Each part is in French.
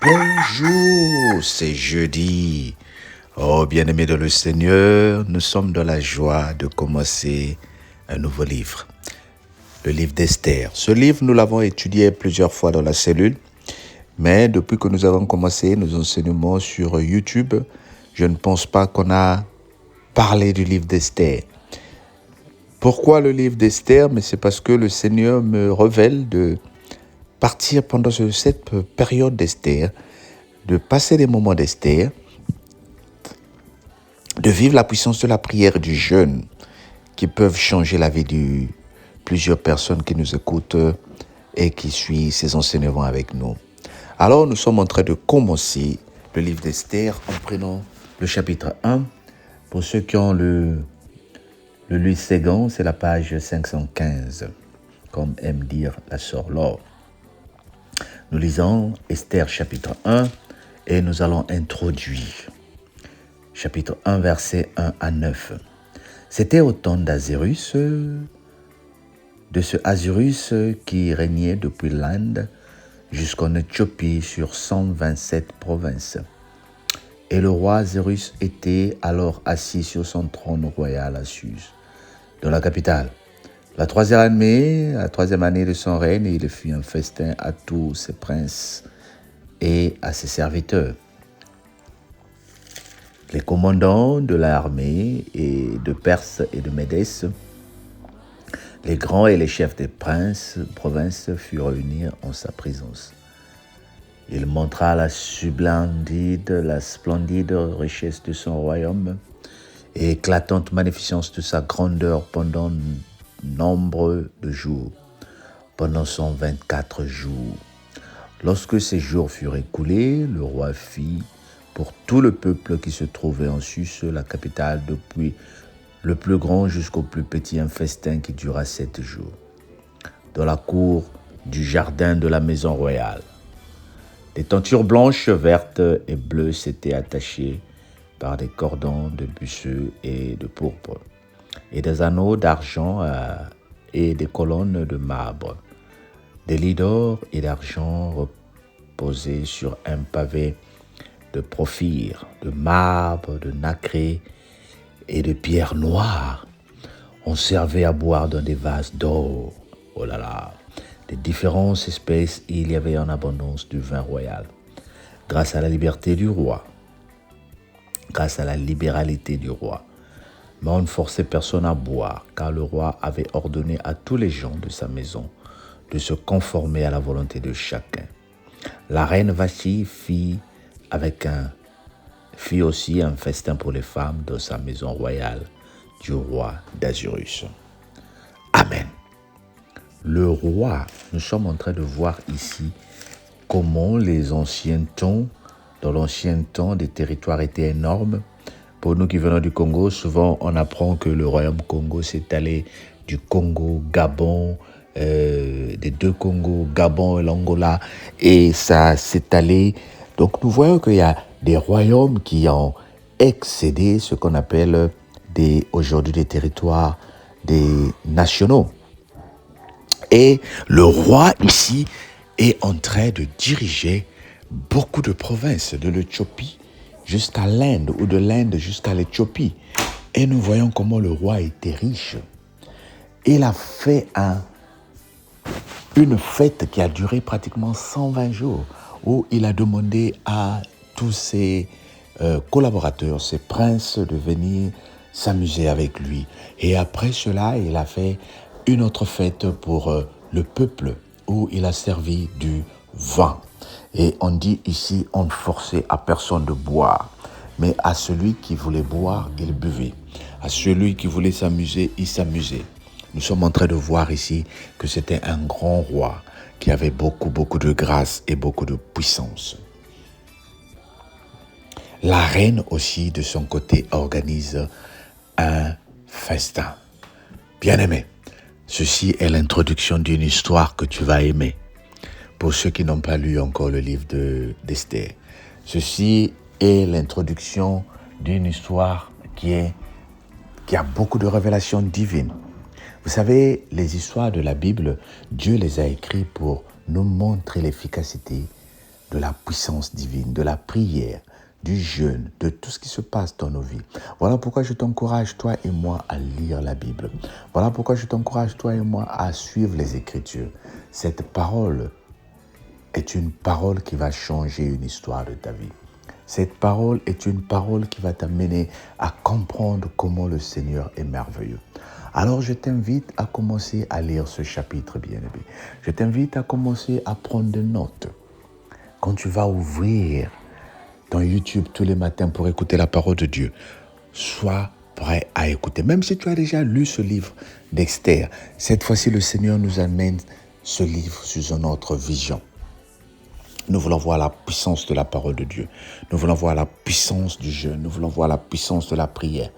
Bonjour, c'est jeudi. Oh, bien-aimés dans le Seigneur, nous sommes dans la joie de commencer un nouveau livre, le livre d'Esther. Ce livre, nous l'avons étudié plusieurs fois dans la cellule, mais depuis que nous avons commencé nos enseignements sur YouTube, je ne pense pas qu'on a parlé du livre d'Esther. Pourquoi le livre d'Esther? Mais c'est parce que le Seigneur me révèle de partir pendant cette période d'Esther, de passer des moments d'Esther, de vivre la puissance de la prière et du jeûne qui peuvent changer la vie de plusieurs personnes qui nous écoutent et qui suivent ces enseignements avec nous. Alors, nous sommes en train de commencer le livre d'Esther en prenant le chapitre 1. Pour ceux qui ont le Louis Ségan, c'est la page 515, comme aime dire la sœur Laure. Nous lisons Esther chapitre 1 et nous allons introduire chapitre 1, versets 1 à 9. C'était au temps d'Azérus, de ce Azérus qui régnait depuis l'Inde jusqu'en Éthiopie sur 127 provinces. Et le roi Azérus était alors assis sur son trône royal à Suse, dans la capitale. La troisième année de son règne, il fit un festin à tous ses princes et à ses serviteurs. Les commandants de l'armée et de Perse et de Médès, les grands et les chefs des provinces furent réunis en sa présence. Il montra la splendide richesse de son royaume et éclatante magnificence de sa grandeur pendant nombre de jours, pendant 124 jours. Lorsque ces jours furent écoulés, le roi fit pour tout le peuple qui se trouvait en Suse, la capitale, depuis le plus grand jusqu'au plus petit, un festin qui dura 7 jours, dans la cour du jardin de la maison royale. Des tentures blanches, vertes et bleues s'étaient attachées par des cordons de buisseux et de pourpre, et des anneaux d'argent et des colonnes de marbre. Des lits d'or et d'argent reposaient sur un pavé de porphyre, de marbre, de nacré et de pierre noire. On servait à boire dans des vases d'or. Oh là là! De différentes espèces, il y avait en abondance du vin royal. Grâce à la liberté du roi, grâce à la libéralité du roi, mais on ne forçait personne à boire, car le roi avait ordonné à tous les gens de sa maison de se conformer à la volonté de chacun. La reine Vashti fit aussi un festin pour les femmes dans sa maison royale du roi d'Azérus. Amen. Le roi, nous sommes en train de voir ici comment dans l'ancien temps, des territoires étaient énormes. Pour nous qui venons du Congo, souvent on apprend que le royaume Congo s'est allé du Congo, Gabon, des deux Congos, Gabon et l'Angola, et ça s'est allé. Donc nous voyons qu'il y a des royaumes qui ont excédé ce qu'on appelle aujourd'hui des territoires des nationaux. Et le roi ici est en train de diriger beaucoup de provinces, de l'Éthiopie jusqu'à l'Inde ou de l'Inde jusqu'à l'Éthiopie. Et nous voyons comment le roi était riche. Il a fait une fête qui a duré pratiquement 120 jours, où il a demandé à tous ses collaborateurs, ses princes, de venir s'amuser avec lui. Et après cela, il a fait une autre fête pour le peuple, où il a servi du vin. Et on dit ici, on ne forçait à personne de boire, mais à celui qui voulait boire, il buvait. À celui qui voulait s'amuser, il s'amusait. Nous sommes en train de voir ici que c'était un grand roi qui avait beaucoup de grâce et beaucoup de puissance. La reine aussi, de son côté, organise un festin. Bien-aimé, ceci est l'introduction d'une histoire que tu vas aimer. Pour ceux qui n'ont pas lu encore le livre d'Esther, ceci est l'introduction d'une histoire qui a beaucoup de révélations divines. Vous savez, les histoires de la Bible, Dieu les a écrites pour nous montrer l'efficacité de la puissance divine, de la prière, du jeûne, de tout ce qui se passe dans nos vies. Voilà pourquoi je t'encourage, toi et moi, à lire la Bible. Voilà pourquoi je t'encourage, toi et moi, à suivre les Écritures. Cette parole est une parole qui va changer une histoire de ta vie. Cette parole est une parole qui va t'amener à comprendre comment le Seigneur est merveilleux. Alors je t'invite à commencer à lire ce chapitre, bien-aimé. Je t'invite à commencer à prendre des notes. Quand tu vas ouvrir ton YouTube tous les matins pour écouter la parole de Dieu, sois prêt à écouter. Même si tu as déjà lu ce livre d'Esther, cette fois-ci le Seigneur nous amène ce livre sous une autre vision. Nous voulons voir la puissance de la parole de Dieu. Nous voulons voir la puissance du jeûne. Nous voulons voir la puissance de la prière.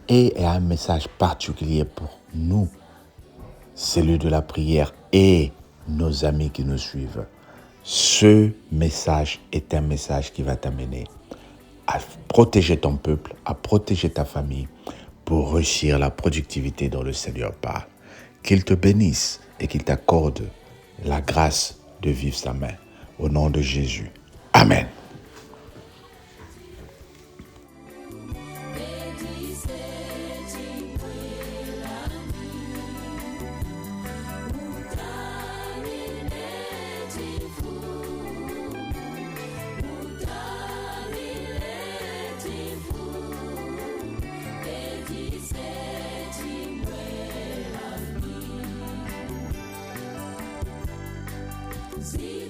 Et il y a un message particulier pour nous, celui de la prière et nos amis qui nous suivent. Ce message est un message qui va t'amener à protéger ton peuple, à protéger ta famille pour réussir la productivité dont le Seigneur parle. Qu'il te bénisse et qu'il t'accorde la grâce de vivre sa main. Au nom de Jésus. Amen. See